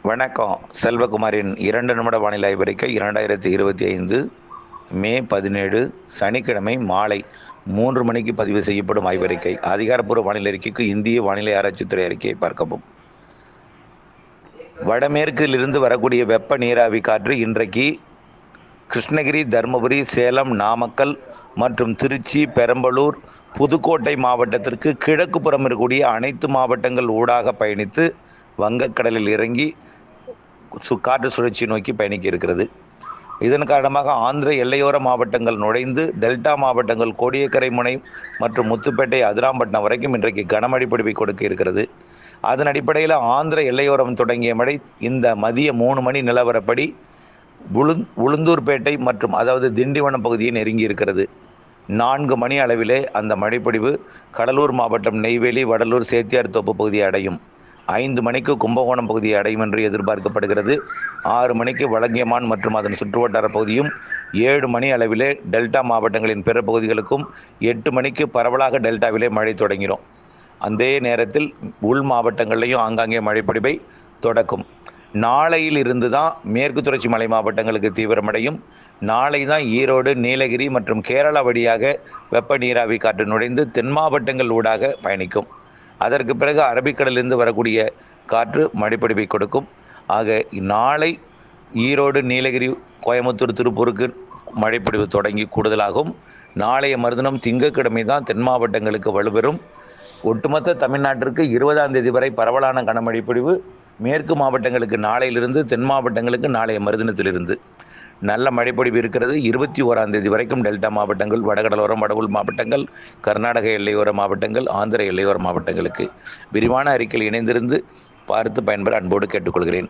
வணக்கம். செல்வகுமாரின் 2 நிமிட வானிலை ஆய்வறிக்கை 2025 மே 17 சனிக்கிழமை மாலை 3 மணிக்கு பதிவு செய்யப்படும் ஆய்வறிக்கை. அதிகாரப்பூர்வ வானிலை அறிக்கைக்கு இந்திய வானிலை ஆராய்ச்சித்துறை அறிக்கையை பார்க்கவும். வடமேற்கிலிருந்து வரக்கூடிய வெப்ப நீராவி காற்று இன்றைக்கு கிருஷ்ணகிரி, தருமபுரி, சேலம், நாமக்கல் மற்றும் திருச்சி, பெரம்பலூர், புதுக்கோட்டை மாவட்டத்திற்கு கிழக்கு புறம் இருக்கக்கூடிய அனைத்து மாவட்டங்கள் ஊடாக பயணித்து வங்கக்கடலில் இறங்கி காற்று சுழற்சி நோக்கி பயணிக்க இருக்கிறது. இதன் காரணமாக ஆந்திர எல்லையோர மாவட்டங்கள் நுழைந்து டெல்டா மாவட்டங்கள் கோடியக்கரை முனை மற்றும் முத்துப்பேட்டை, அதிராம்பட்டினம் வரைக்கும் இன்றைக்கு கனமழை பொழிவை கொடுக்க இருக்கிறது. அதன் அடிப்படையில் ஆந்திர எல்லையோரம் தொடங்கிய மழை இந்த மதிய 3 மணி நிலவரப்படி உளுந்தூர்பேட்டை மற்றும் அதாவது திண்டிவனம் பகுதியை நெருங்கி இருக்கிறது. 4 மணி அளவிலே அந்த மழைப்பொழிவு கடலூர் மாவட்டம் நெய்வேலி, வடலூர், சேத்தியார் தோப்பு பகுதியை அடையும். 5 மணிக்கு கும்பகோணம் பகுதியை அடையும் என்று எதிர்பார்க்கப்படுகிறது. 6 மணிக்கு வலங்கைமான் மற்றும் அதன் சுற்றுவட்டார பகுதியும், 7 மணி அளவிலே டெல்டா மாவட்டங்களின் பிற பகுதிகளுக்கும், 8 மணிக்கு பரவலாக டெல்டாவிலே மழை தொடங்கிடும். அதே நேரத்தில் உள் மாவட்டங்களிலையும் ஆங்காங்கே மழைப்பொழிவை தொடக்கும். நாளையில் இருந்து தான் மேற்கு தொடர்ச்சி மலை மாவட்டங்களுக்கு தீவிரமடையும். நாளை தான் ஈரோடு, நீலகிரி மற்றும் கேரளா வழியாக வெப்ப நீராவி காற்று நுழைந்து தென் மாவட்டங்கள் ஊடாக பயணிக்கும். அதற்கு பிறகு அரபிக்கடலிலிருந்து வரக்கூடிய காற்று மழைப்பொழிவை கொடுக்கும். ஆக நாளை ஈரோடு, நீலகிரி, கோயம்புத்தூர், திருப்பூருக்கு மழைப்பொழிவு தொடங்கி கூடுதலாகும். நாளைய மறுதினம் திங்கட்கிழமை தான் தென் மாவட்டங்களுக்கு வலுப்பெறும். ஒட்டுமொத்த தமிழ்நாட்டிற்கு 20ஆம் தேதி வரை பரவலான கனமழை பொழிவு. மேற்கு மாவட்டங்களுக்கு நாளையிலிருந்து, தென் மாவட்டங்களுக்கு நாளைய மறுதினத்திலிருந்து நல்ல மழைப்பொழிவு இருக்கிறது. 21ஆம் தேதி வரைக்கும் டெல்டா மாவட்டங்கள், வடகடலோரம், வடவுள் மாவட்டங்கள், கர்நாடக எல்லையோர மாவட்டங்கள், ஆந்திர எல்லையோர மாவட்டங்களுக்கு விரிவான அறிக்கையில் இணைந்திருந்து பார்த்து பயன்பெற அன்போடு கேட்டுக்கொள்கிறேன்.